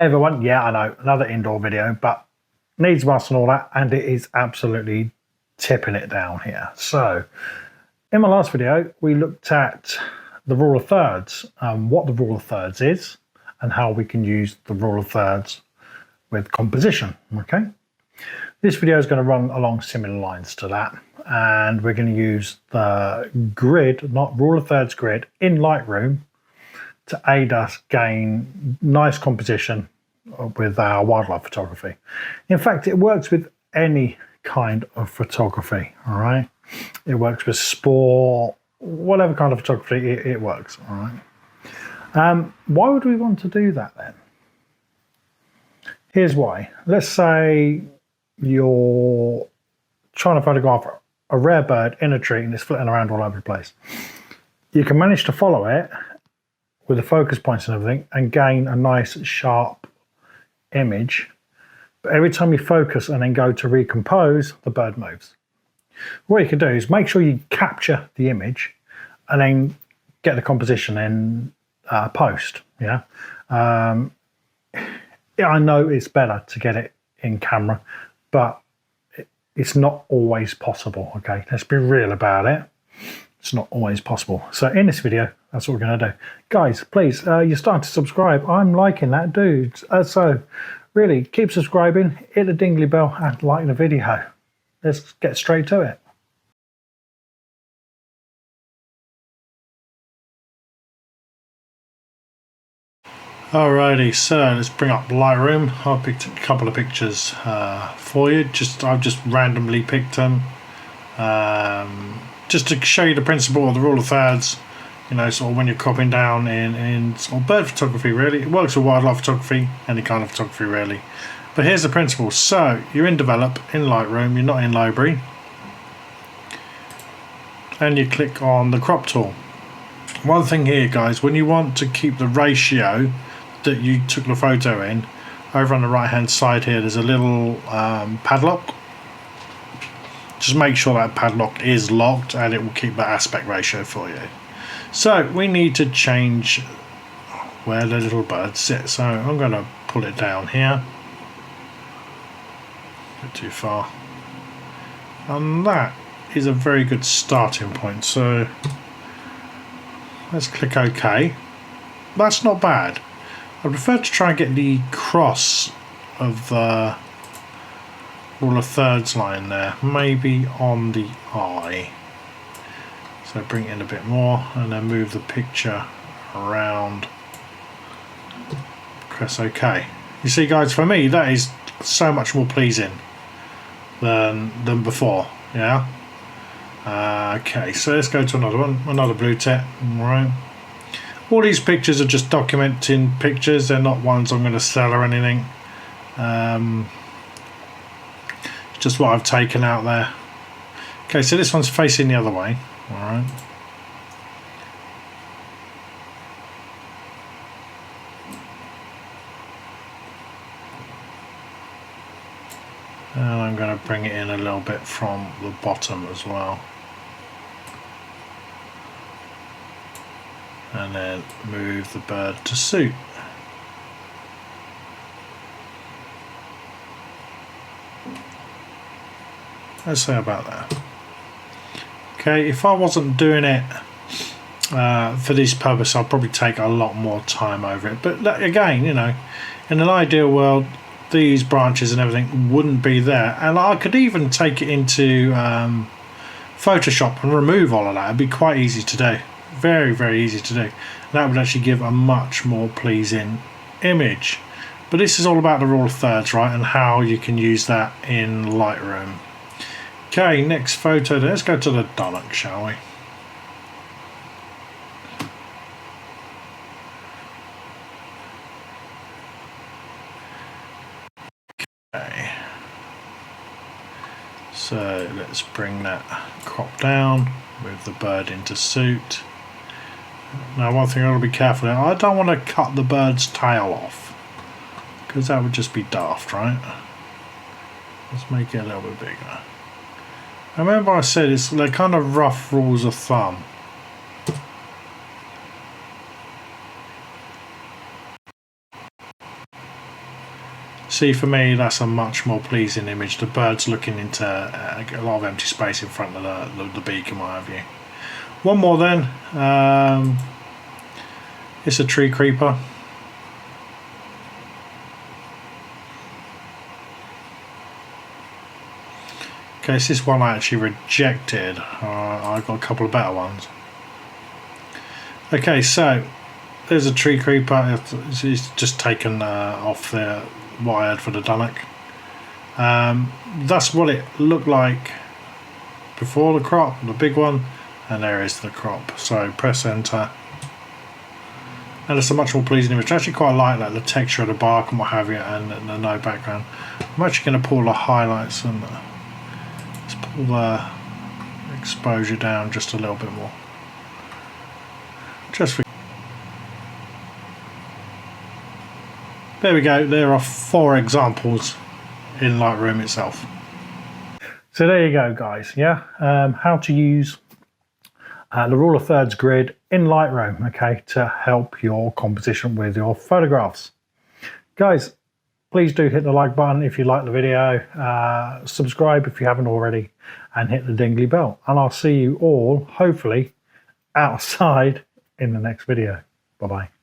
Everyone, yeah, I know, another indoor video, but needs must and all that, and it is absolutely tipping it down here. So, in my last video, we looked at the rule of thirds, what the rule of thirds is, and how we can use the rule of thirds with composition, okay? This video is going to run along similar lines to that, and we're going to use the grid, not rule of thirds grid, in Lightroom to aid us gain nice composition with our wildlife photography. In fact, it works with any kind of photography, all right? It works with sport, whatever kind of photography, it works, all right? Why would we want to do that then? Here's why. Let's say you're trying to photograph a rare bird in a tree and it's flitting around all over the place. You can manage to follow it with the focus points and everything and gain a nice sharp image. But every time you focus and then go to recompose, the bird moves. What you can do is make sure you capture the image and then get the composition in post. Yeah. I know it's better to get it in camera, but it's not always possible. Okay, let's be real about it. It's not always possible. So in this video, that's what we're going to do. Guys, please, you're starting to subscribe. I'm liking that, dude. So really, keep subscribing, hit the dingly bell, and like the video. Let's get straight to it. Alrighty, so let's bring up Lightroom. I picked a couple of pictures for you. I've just randomly picked them. Just to show you the principle of the rule of thirds, you know, sort of when you're cropping down in sort of bird photography, really. It works with wildlife photography, any kind of photography, really. But here's the principle. So, you're in Develop, in Lightroom, you're not in Library. And you click on the crop tool. One thing here, guys, when you want to keep the ratio that you took the photo in, over on the right-hand side here, there's a little padlock. Just make sure that padlock is locked and it will keep that aspect ratio for you. So we need to change where the little bird sits. So I'm going to pull it down here. A bit too far. And that is a very good starting point. So let's click OK. That's not bad. I prefer to try and get the cross of the rule of thirds line there, maybe on the eye. So bring it in a bit more and then move the picture around. Press OK. You see, guys, for me that is so much more pleasing than before. Yeah. Okay, so let's go to another one, another blue tip. Right. All these pictures are just documenting pictures. They're not ones I'm going to sell or anything. Just what I've taken out there. Okay, so this one's facing the other way. All right. And I'm going to bring it in a little bit from the bottom as well. And then move the bird to suit. Let's say about that. Okay, if I wasn't doing it for this purpose, I'll probably take a lot more time over it. But again, you know, in an ideal world, these branches and everything wouldn't be there. And I could even take it into Photoshop and remove all of that. It'd be quite easy to do. Very, very easy to do. That would actually give a much more pleasing image. But this is all about the rule of thirds, right? And how you can use that in Lightroom. Okay, next photo. Let's go to the Dunnock, shall we? Okay. So let's bring that crop down, move the bird into suit. Now, one thing I want to be careful of, I don't want to cut the bird's tail off, because that would just be daft, right? Let's make it a little bit bigger. Remember I said they're kind of rough rules of thumb. See, for me, that's a much more pleasing image. The bird's looking into a lot of empty space in front of the beacon, what have you. One more then. It's a tree creeper. Okay, this is one I actually rejected. I got a couple of better ones. Okay, so there's a tree creeper. It's just taken off the wired for the Dunnock. That's what it looked like before the crop, the big one, and there is the crop. So press enter, and it's a much more pleasing image. I actually quite like that, the texture of the bark and what have you, and the no background. I'm actually going to pull the highlights and let's pull the exposure down just a little bit more. Just for there we go. There are 4 examples in Lightroom itself. So there you go, guys. Yeah, how to use the rule of thirds grid in Lightroom, okay, to help your composition with your photographs. Guys, please do hit the like button if you like the video, subscribe if you haven't already, and hit the dingly bell. And I'll see you all, hopefully, outside in the next video. Bye-bye.